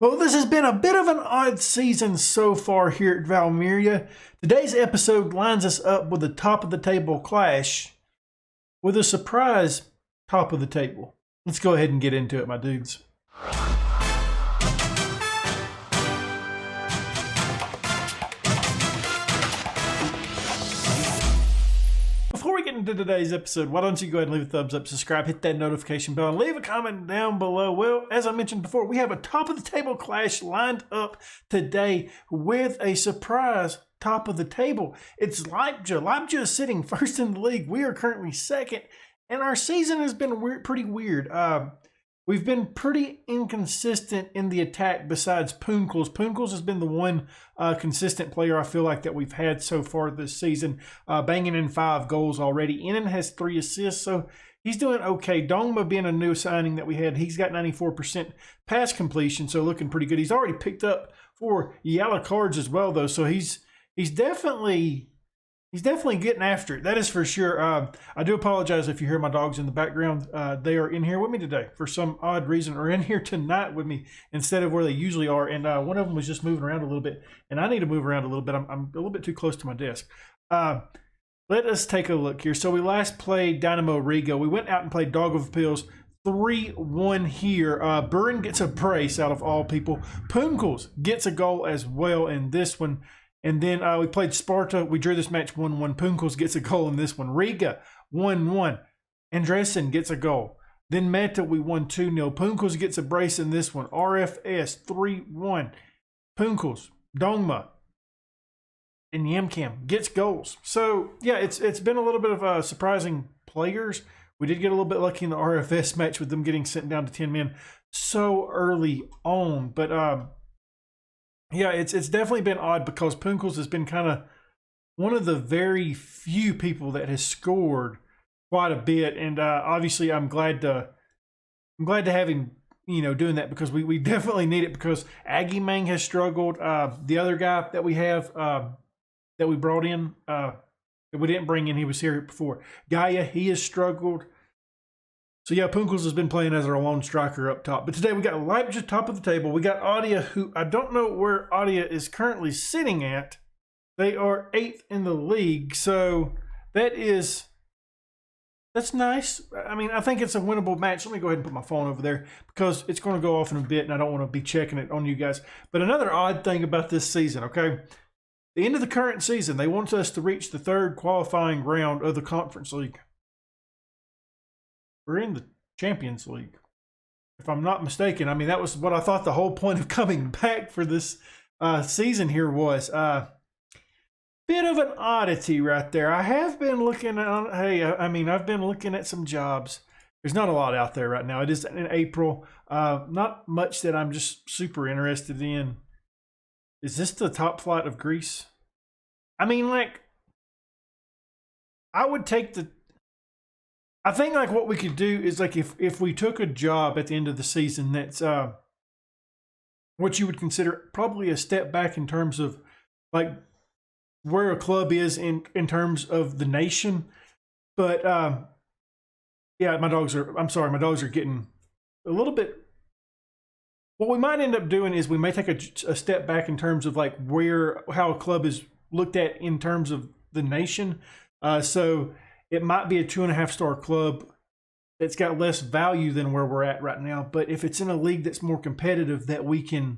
Well, this has been a bit of an odd season so far here at VALMERIA. Today's episode lines us up with a top of the table clash with a surprise top of the table. Let's go ahead and get into it, my dudes. Before we get into today's episode, why don't you go ahead and leave a thumbs up, subscribe, hit that notification bell, and leave a comment down below. Well, as I mentioned before, we have a top of the table clash lined up today with a surprise top of the table. It's Leipzig. Leipzig is sitting first in the league. We are currently second, and our season has been pretty weird. We've been pretty inconsistent in the attack besides Poonkles. Poonkles has been the one consistent player I feel like that we've had so far this season, banging in 5 goals already. Inan has 3 assists, so he's doing okay. Dongma being a new signing that we had, he's got 94% pass completion, so looking pretty good. He's already picked up 4 yellow cards as well, though, so he's definitely getting after it. That is for sure. I do apologize if you hear my dogs in the background. They are in here with me today for some odd reason, or in here tonight with me instead of where they usually are. And one of them was just moving around a little bit, and I need to move around a little bit. I'm a little bit too close to my desk. Let us take a look here. So we last played Dynamo Riga. We went out and played Dog of Appeals 3-1 here. Burin gets a brace out of all people. Poonkles gets a goal as well in this one. And then we played Sparta. We drew this match 1-1. Poonkles gets a goal in this one. Riga, 1-1. Andresen gets a goal. Then Meta, we won 2-0. Poonkles gets a brace in this one. RFS, 3-1. Poonkles, Dongma, and Yamcam gets goals. So, yeah, it's been a little bit of surprising players. We did get a little bit lucky in the RFS match with them getting sent down to 10 men so early on. But, yeah, it's definitely been odd because Poonkles has been kind of one of the very few people that has scored quite a bit, and obviously I'm glad to have him, doing that because we definitely need it because Aggie Mang has struggled. The other guy that we have that we brought in that we didn't bring in, he was here before. Gaia, he has struggled. So, yeah, Poonkles has been playing as our lone striker up top. But today we got Leipzig top of the table. We got Audia, who I don't know where Audia is currently sitting at. They are 8th in the league. So, that's nice. I mean, I think it's a winnable match. Let me go ahead and put my phone over there because it's going to go off in a bit, and I don't want to be checking it on you guys. But another odd thing about this season, okay? The end of the current season, they want us to reach the 3rd qualifying round of the Conference League. We're in the Champions League, if I'm not mistaken. I mean, that was what I thought the whole point of coming back for this season here was. Bit of an oddity right there. I have been looking at, I've been looking at some jobs. There's not a lot out there right now. It is in April. Not much that I'm just super interested in. Is this the top flight of Greece? I mean, I would take I think what we could do is if we took a job at the end of the season that's what you would consider probably a step back in terms of where a club is in terms of the nation. But yeah, my dogs are getting a little bit. What we might end up doing is we may take a step back in terms of how a club is looked at in terms of the nation. So it might be a 2.5-star club that's got less value than where we're at right now. But if it's in a league that's more competitive that we can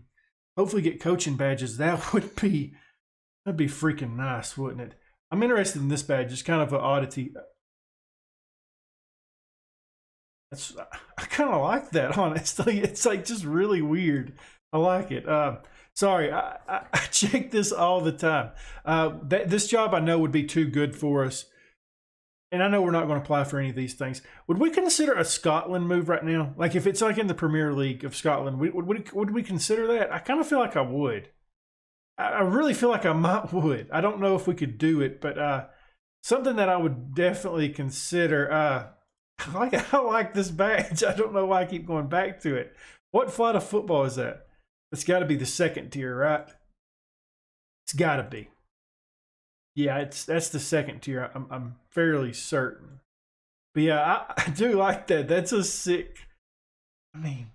hopefully get coaching badges, that'd be freaking nice, wouldn't it? I'm interested in this badge. It's kind of an oddity. I kind of like that, honestly. It's just really weird. I like it. Sorry, I check this all the time. This job I know would be too good for us. And I know we're not going to apply for any of these things. Would we consider a Scotland move right now? If it's in the Premier League of Scotland, would we consider that? I kind of feel like I would. I really feel like I would. I don't know if we could do it, but something that I would definitely consider. I like this badge. I don't know why I keep going back to it. What flight of football is that? It's got to be the 2nd tier, right? It's got to be. Yeah, that's the 2nd tier. I'm fairly certain. But yeah, I do like that. That's a sick. I mean,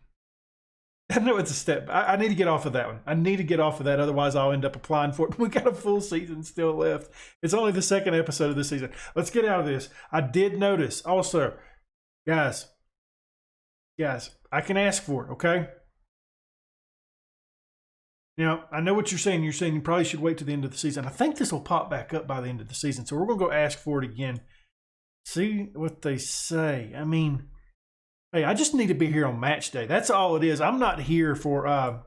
I know it's a step. I need to get off of that one. I need to get off of that. Otherwise, I'll end up applying for it. We got a full season still left. It's only the second episode of this season. Let's get out of this. I did notice also, guys, I can ask for it, okay? Now, I know what you're saying. You're saying you probably should wait to the end of the season. I think this will pop back up by the end of the season. So we're going to go ask for it again. See what they say. I mean, hey, I just need to be here on match day. That's all it is. I'm not here for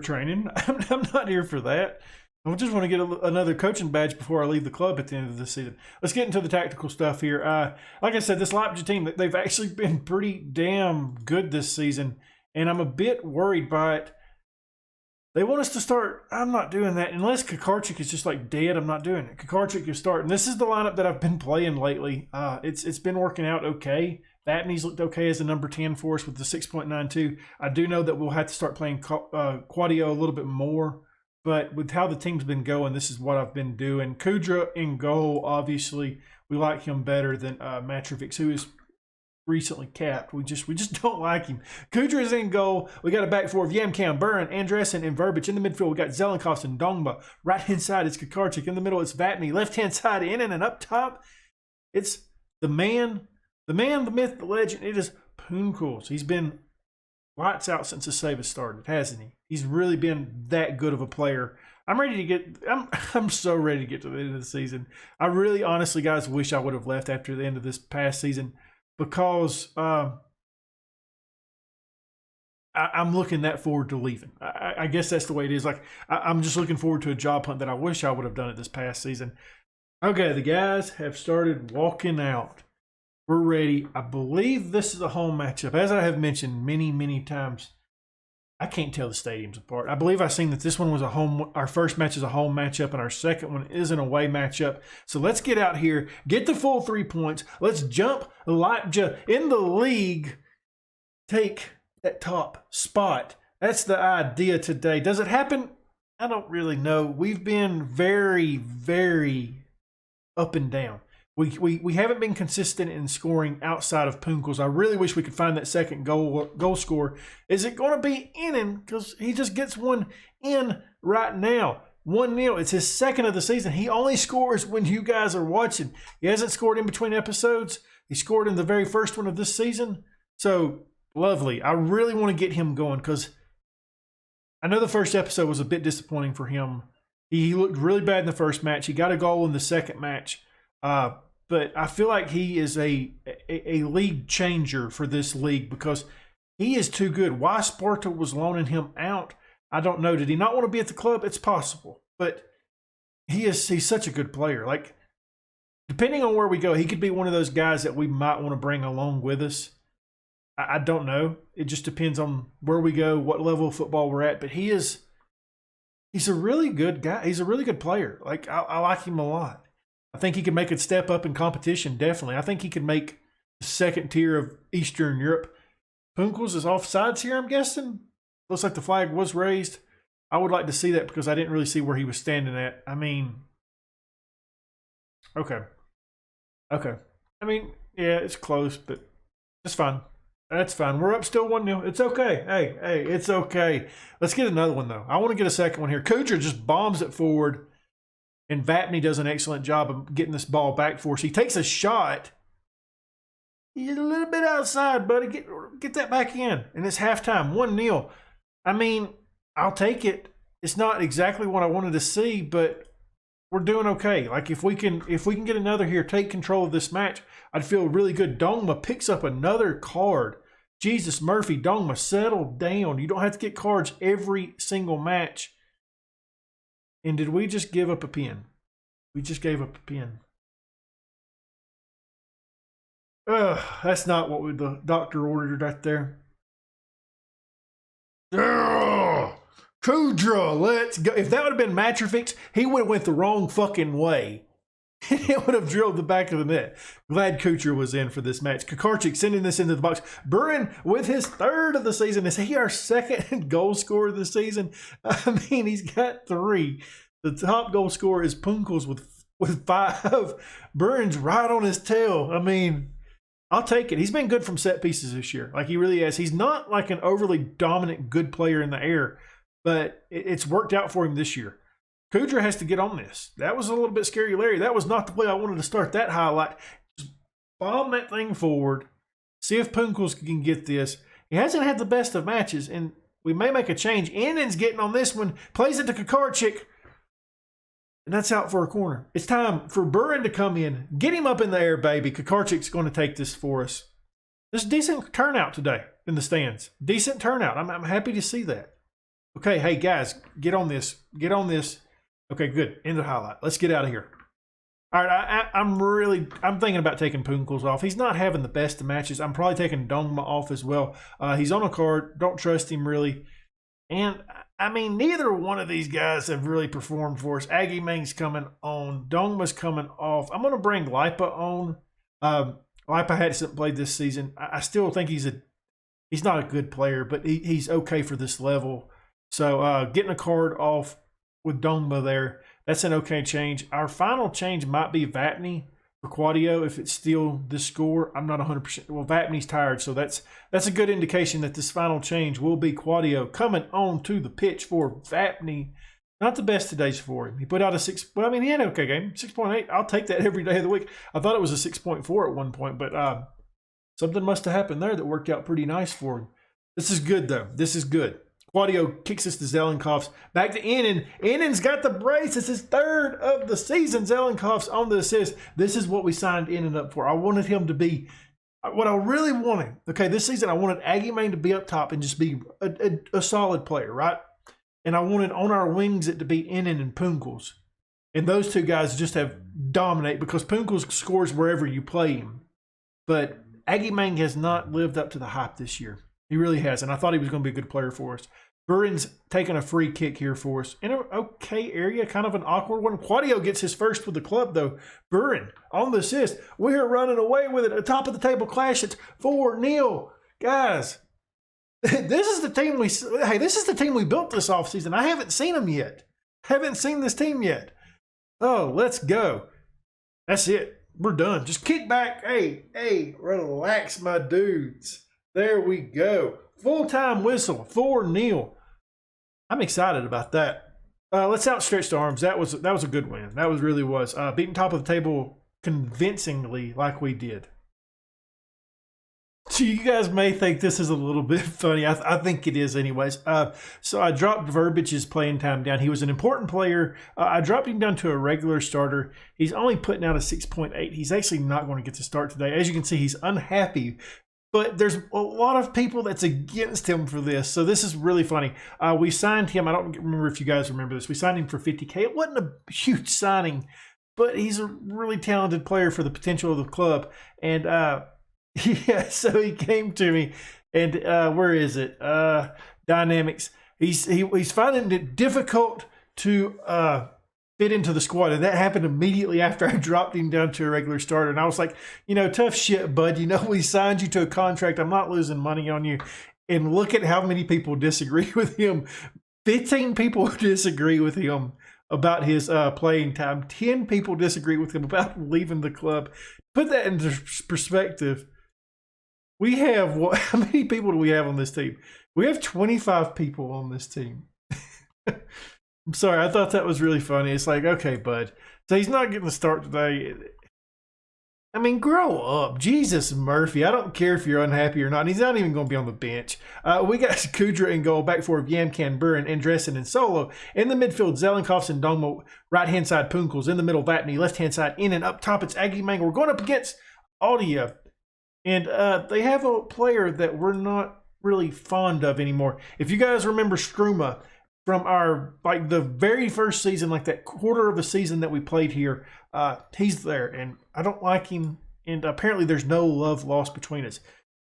training. I'm not here for that. I just want to get another coaching badge before I leave the club at the end of the season. Let's get into the tactical stuff here. Like I said, this Leipzig team, they've actually been pretty damn good this season, and I'm a bit worried by it. They want us to start. I'm not doing that. Unless Kakarchik is just like dead, I'm not doing it. Kakarchik is starting. This is the lineup that I've been playing lately. It's been working out okay. Vatney's looked okay as a number 10 for us with the 6.92. I do know that we'll have to start playing Quadio a little bit more. But with how the team's been going, this is what I've been doing. Kudra in goal, obviously. We like him better than Matrovic, who is recently capped. We just don't like him. Kudra is in goal. We got a back four of Yamcam, Burin, Andresen, and Verbic. In the midfield, we got Zelenkost and Dongba. Right-hand side, it's Kakarchik. In the middle, it's Vatney. Left-hand side, in and up top, it's the man, the myth, the legend. It is Punkels. He's been lights out since the save has started, hasn't he? He's really been that good of a player. I'm so ready to get to the end of the season. I really, honestly, guys, wish I would have left after the end of this past season, because I'm looking that forward to leaving. I guess that's the way it is. Like, I'm just looking forward to a job hunt that I wish I would have done it this past season. Okay, the guys have started walking out. We're ready. I believe this is a home matchup. As I have mentioned many, many times, I can't tell the stadiums apart. I believe I've seen that this one was a home. Our first match is a home matchup, and our second one is an away matchup. So let's get out here, get the full 3 points. Let's jump Leipzig in the league, take that top spot. That's the idea today. Does it happen? I don't really know. We've been very, very up and down. We haven't been consistent in scoring outside of Punkels. I really wish we could find that second goal scorer. Is it going to be in? Because he just gets one in right now. 1-0. It's his second of the season. He only scores when you guys are watching. He hasn't scored in between episodes. He scored in the very first one of this season. So, lovely. I really want to get him going, because I know the first episode was a bit disappointing for him. He looked really bad in the first match. He got a goal in the second match. But I feel like he is a league changer for this league, because he is too good. Why Sparta was loaning him out, I don't know. Did he not want to be at the club? It's possible. But he's such a good player. Like, depending on where we go, he could be one of those guys that we might want to bring along with us. I don't know. It just depends on where we go, what level of football we're at. But he's a really good guy. He's a really good player. Like, I like him a lot. I think he could make a step up in competition, definitely. I think he could make the second tier of Eastern Europe. Punkels is offsides here, I'm guessing. Looks like the flag was raised. I would like to see that, because I didn't really see where he was standing at. I mean, okay. I mean, yeah, it's close, but it's fine. That's fine. We're up still 1-0. It's okay. Hey, it's okay. Let's get another one, though. I want to get a second one here. Kudra just bombs it forward. And Vatney does an excellent job of getting this ball back for us. He takes a shot. He's a little bit outside, buddy. Get that back in. And it's halftime, 1-0. I mean, I'll take it. It's not exactly what I wanted to see, but we're doing okay. Like, if we can get another here, take control of this match, I'd feel really good. Dongma picks up another card. Jesus, Murphy, Dongma, settle down. You don't have to get cards every single match. And did we just give up a pin? We just gave up a pin. That's not what the doctor ordered right there. Kudra, let's go. If that would have been Matrovic, he would have went the wrong fucking way. It would have drilled the back of the net. Glad Kudra was in for this match. Kakarchik sending this into the box. Burin with his third of the season. Is he our second goal scorer of the season? I mean, he's got 3. The top goal scorer is Punkels with 5. Burin's right on his tail. I mean, I'll take it. He's been good from set pieces this year. Like he really has. He's not like an overly dominant good player in the air, but it's worked out for him this year. Kudra has to get on this. That was a little bit scary, Larry. That was not the way I wanted to start that highlight. Just bomb that thing forward. See if Punkles can get this. He hasn't had the best of matches, and we may make a change. Innen's getting on this one. Plays it to Kakarchik. And that's out for a corner. It's time for Burin to come in. Get him up in the air, baby. Kakarchik's going to take this for us. There's a decent turnout today in the stands. Decent turnout. I'm happy to see that. Okay, hey, guys, get on this. Get on this. Okay, good. End of the highlight. Let's get out of here. All right, I'm thinking about taking Punkles off. He's not having the best of matches. I'm probably taking Dongma off as well. He's on a card. Don't trust him really. And, I mean, neither one of these guys have really performed for us. Aggie Mang's coming on. Dongma's coming off. I'm going to bring Lipa on. Lipa hasn't played this season. I still think he's not a good player, but he's okay for this level. So getting a card off with Dongma there, that's an okay change. Our final change might be Vapney for Quadio if it's still this score. I'm not 100%. Well, Vapney's tired, so that's a good indication that this final change will be Quadio coming on to the pitch for Vapney. Not the best of days for him. He put out a 6. Well, I mean, he had an okay game. 6.8. I'll take that every day of the week. I thought it was a 6.4 at one point, but something must have happened there that worked out pretty nice for him. This is good, though. This is good. Quadio kicks us to Zelenkovs. Back to Innen. Innen's got the brace. It's his third of the season. Zelenkovs on the assist. This is what we signed Innen up for. I wanted him to be what I really wanted. Okay, this season I wanted Aggie Main to be up top and just be a solid player, right? And I wanted on our wings it to be Innen and Punkles. And those two guys just have dominate because Punkles scores wherever you play him. But Aggie Main has not lived up to the hype this year. He really has, and I thought he was going to be a good player for us. Burin's taking a free kick here for us. In an okay area, kind of an awkward one. Quadio gets his first with the club, though. Burin on the assist. We're running away with it. A top of the table clash. It's 4-0. Guys, this is the team we built this offseason. I haven't seen them yet. Haven't seen this team yet. Oh, let's go. That's it. We're done. Just kick back. Hey, relax, my dudes. There we go. Full-time whistle, 4-0. I'm excited about that. Let's outstretch the arms. That was a good win. That really was. Beating top of the table convincingly like we did. So you guys may think this is a little bit funny. I think it is anyways. So I dropped Verbich's playing time down. He was an important player. I dropped him down to a regular starter. He's only putting out a 6.8. He's actually not going to get to start today. As you can see, he's unhappy. But there's a lot of people that's against him for this. So this is really funny. We signed him. I don't remember if you guys remember this. We signed him for $50K. It wasn't a huge signing, but he's a really talented player for the potential of the club. And yeah, so he came to me. And where is it? Dynamics. He's finding it difficult to fit into the squad, and that happened immediately after I dropped him down to a regular starter. And I was like, tough shit, bud. We signed you to a contract. I'm not losing money on you. And look at how many people disagree with him. 15 people disagree with him about his playing time. 10 people disagree with him about leaving the club. Put that into perspective. We have how many people do we have on this team? We have 25 people on this team. I'm sorry, I thought that was really funny. It's like, okay, bud. So he's not getting the start today. I mean, grow up. Jesus Murphy. I don't care if you're unhappy or not. And he's not even going to be on the bench. We got Kudra in goal, back for Yamkan, Burin, Andressen, and Solo. In the midfield, Zelenkovs and Dongmo. Right-hand side, Punkles. In the middle, Vatney. Left-hand side, in and up top, it's Aggie Mang. We're going up against Audia. And they have a player that we're not really fond of anymore. If you guys remember Struma, from our, the very first season, that quarter of a season that we played here, he's there, and I don't like him, and apparently there's no love lost between us.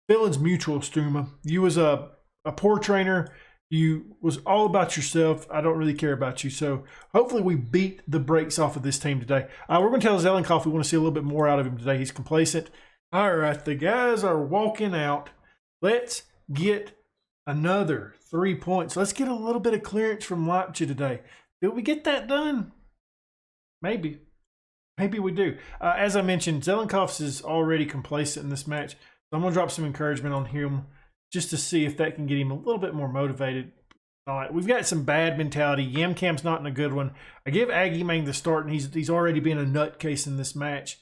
Feelings mutual, Struma. You was a poor trainer. You was all about yourself. I don't really care about you, so hopefully we beat the brakes off of this team today. We're going to tell Zelenkov we want to see a little bit more out of him today. He's complacent. All right, the guys are walking out. Let's get another 3 points. Let's get a little bit of clearance from Leipzig today. Did we get that done? Maybe. Maybe we do. As I mentioned, Zelenkovs is already complacent in this match. So I'm going to drop some encouragement on him just to see if that can get him a little bit more motivated. All right, we've got some bad mentality. Yamcam's not in a good one. I give Aggie Mang the start, and he's already been a nutcase in this match.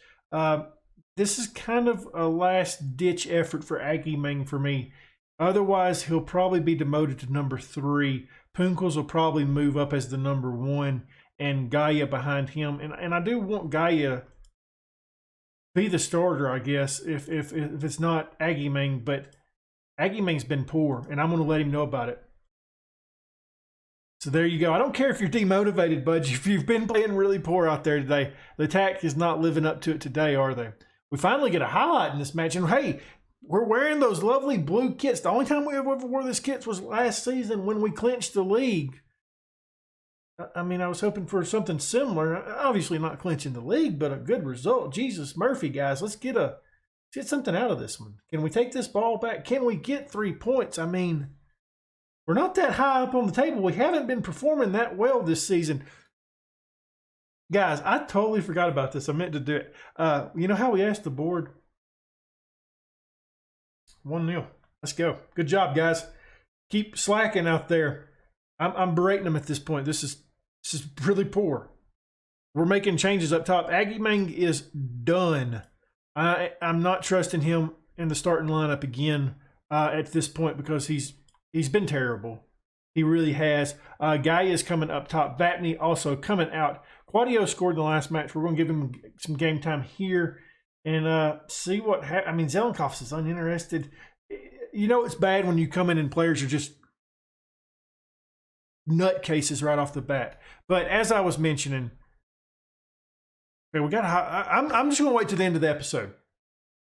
This is kind of a last-ditch effort for Aggie Mang for me. Otherwise, he'll probably be demoted to number 3. Punkels will probably move up as the number 1, and Gaia behind him. And I do want Gaia be the starter, I guess, if it's not Aggie Mang. But Aggie Mang's been poor, and I'm going to let him know about it. So there you go. I don't care if you're demotivated, bud. If you've been playing really poor out there today, the attack is not living up to it today, are they? We finally get a highlight in this match. And hey, we're wearing those lovely blue kits. The only time we ever wore this kits was last season when we clinched the league. I mean, I was hoping for something similar. Obviously not clinching the league, but a good result. Jesus Murphy, guys, let's get something out of this one. Can we take this ball back? Can we get 3 points? I mean, we're not that high up on the table. We haven't been performing that well this season. Guys, I totally forgot about this. I meant to do it. You know how we asked the board? 1-0. Let's go. Good job, guys. Keep slacking out there. I'm berating them at this point. This is really poor. We're making changes up top. Aggie Mang is done. I'm not trusting him in the starting lineup again at this point because he's been terrible. He really has. Gaia is coming up top. Vatney also coming out. Quadio scored in the last match. We're going to give him some game time here and see what happens. I mean, Zelenkovs is uninterested. You know it's bad when you come in and players are just nutcases right off the bat. But as I was mentioning, okay, I'm just going to wait to the end of the episode.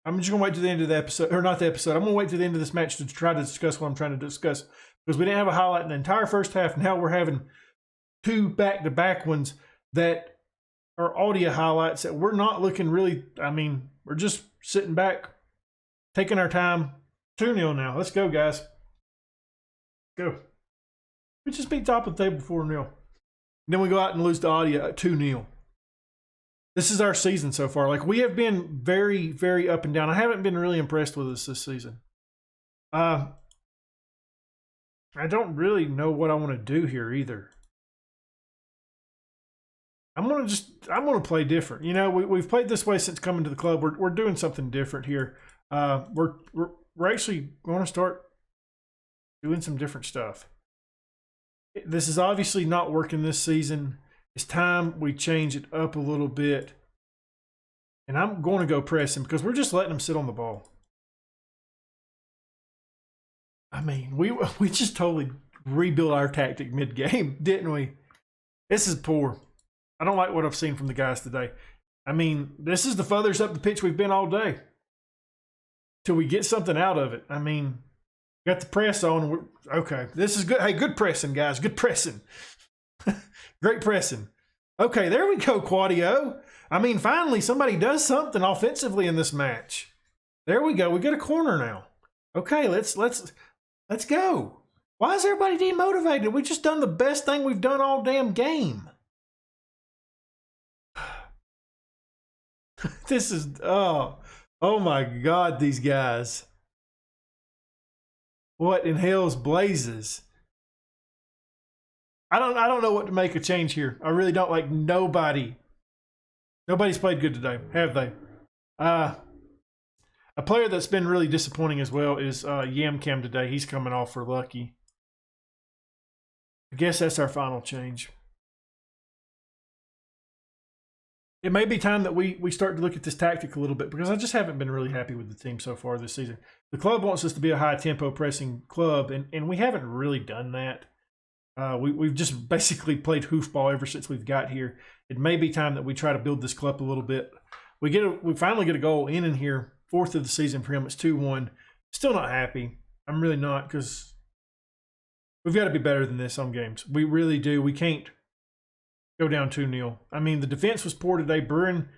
I'm just going to wait to the end of the episode, or not the episode. I'm going to wait to the end of this match to try to discuss what I'm trying to discuss because we didn't have a highlight in the entire first half. Now we're having 2 back-to-back ones that are audio highlights that we're not looking really, I mean, we're just sitting back, taking our time. 2-0 now. Let's go, guys. Go. We just beat top of the table 4-0. Then we go out and lose to audio at 2-0. This is our season so far. Like, we have been very, very up and down. I haven't been really impressed with us this season. I don't really know what I want to do here either. I'm gonna play different. You know, we've played this way since coming to the club. We're doing something different here. We're actually going to start doing some different stuff. This is obviously not working this season. It's time we change it up a little bit. And I'm going to go pressing because we're just letting them sit on the ball. I mean, we just totally rebuilt our tactic mid-game, didn't we? This is poor. I don't like what I've seen from the guys today. I mean, this is the furthest up the pitch we've been all day. Till we get something out of it. I mean, got the press on. Okay, this is good. Hey, good pressing, guys. Good pressing. Great pressing. Okay, there we go, Quadio. I mean, finally, somebody does something offensively in this match. There we go. We got a corner now. Okay, let's go. Why is everybody demotivated? We just done the best thing we've done all damn game. This is oh my God, these guys. What in hell's blazes? I don't know what to make a change here. I really don't. Like, nobody's played good today, have they? A player that's been really disappointing as well is Yamcam today. He's coming off for Lucky. I guess that's our final change. It may be time that we start to look at this tactic a little bit because I just haven't been really happy with the team so far this season. The club wants us to be a high-tempo pressing club, and we haven't really done that. We've just basically played hoofball ever since we've got here. It may be time that we try to build this club a little bit. We finally get a goal in here, 4th of the season for him. It's 2-1. Still not happy. I'm really not because we've got to be better than this on games. We really do. We can't go down 2-0. I mean, the defense was poor today. Burin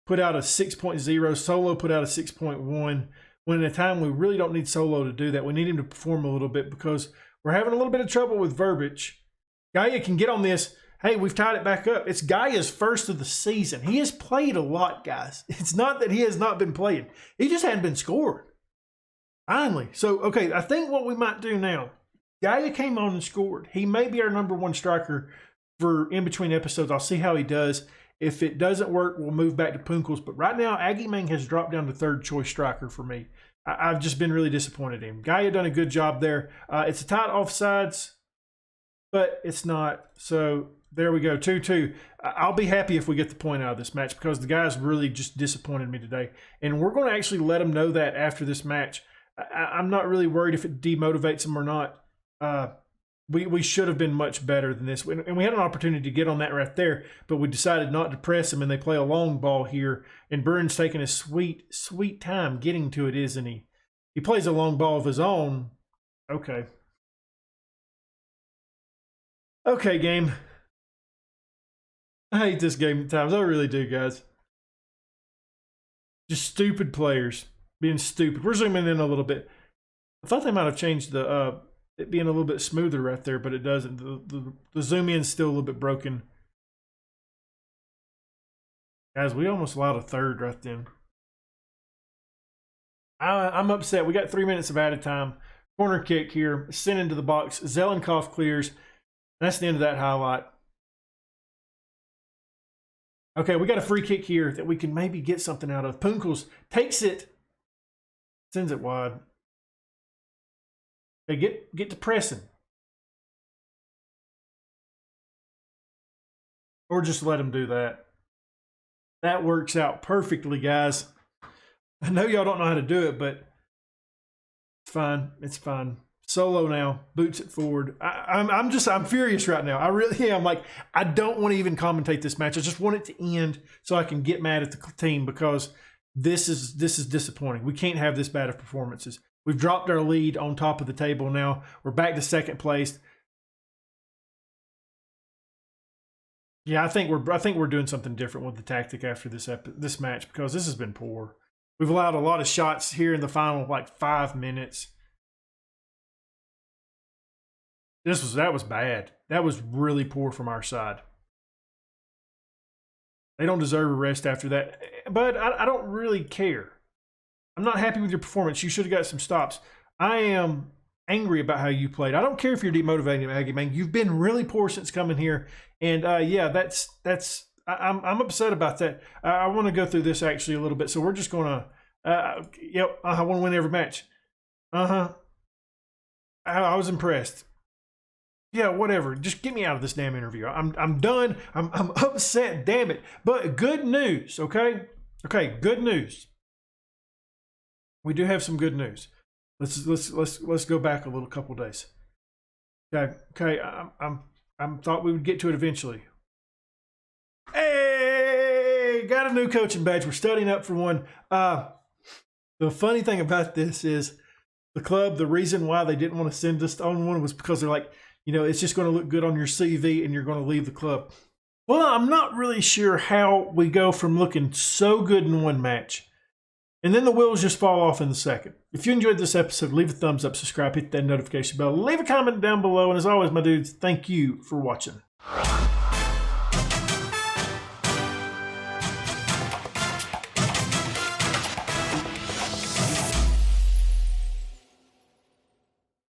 put out a 6.0. Solo put out a 6.1. When at a time we really don't need Solo to do that. We need him to perform a little bit because we're having a little bit of trouble with verbiage. Gaia can get on this. hey, we've tied it back up. It's Gaia's first of the season. He has played a lot, guys. It's not that he has not been playing. He just hadn't been scored. Finally. So, okay, I think what we might do now, Gaia came on and scored. He may be our #1 striker for in between episodes. I'll see how he does. If it doesn't work, we'll move back to Punkles. But right now, Aggie Mang has dropped down to 3rd choice striker for me. I've just been really disappointed in him. Gaia done a good job there. It's a tight offsides, but it's not. So there we go, 2-2. I'll be happy if we get the point out of this match because the guys really just disappointed me today. And we're going to actually let them know that after this match. I'm not really worried if it demotivates them or not. We should have been much better than this. And we had an opportunity to get on that right there, but we decided not to press them, and they play a long ball here. And Burns taking his sweet, sweet time getting to it, isn't he? He plays a long ball of his own. Okay. Okay, game. I hate this game at times. I really do, guys. Just stupid players being stupid. We're zooming in a little bit. I thought they might have changed the it being a little bit smoother right there, but it doesn't. The zoom in is still a little bit broken. Guys, we almost allowed a 3rd right then. I'm upset. We got 3 minutes of added time. Corner kick here, sent into the box. Zelenkov clears. That's the end of that highlight. Okay, we got a free kick here that we can maybe get something out of. Punkles takes it, sends it wide. Okay, get to pressing. Or just let him do that. That works out perfectly, guys. I know y'all don't know how to do it, but it's fine. It's fine. Solo now, boots it forward. I'm furious right now. I really am. Like, I don't want to even commentate this match. I just want it to end so I can get mad at the team because this is disappointing. We can't have this bad of performances. We've dropped our lead on top of the table now. We're back to 2nd place. Yeah, I think we're doing something different with the tactic after this match because this has been poor. We've allowed a lot of shots here in the final like 5 minutes. That was bad. That was really poor from our side. They don't deserve a rest after that, but I don't really care. I'm not happy with your performance. You should have got some stops. I am angry about how you played. I don't care if you're demotivating Aggie Mang. You've been really poor since coming here, and yeah, I'm upset about that. I want to go through this actually a little bit. So we're just gonna, yep, I want to win every match. I was impressed. Yeah, whatever. Just get me out of this damn interview. I'm done. I'm upset. Damn it. But good news. Okay. Okay. Good news. We do have some good news. Let's go back a couple days. Okay. Okay. I thought we would get to it eventually. Hey, got a new coaching badge. We're studying up for one. The funny thing about this is the club. The reason why they didn't want to send us on one was because they're like, you know, it's just going to look good on your CV and you're going to leave the club. Well, I'm not really sure how we go from looking so good in one match and then the wheels just fall off in the second. If you enjoyed this episode, leave a thumbs up, subscribe, hit that notification bell, leave a comment down below. And as always, my dudes, thank you for watching.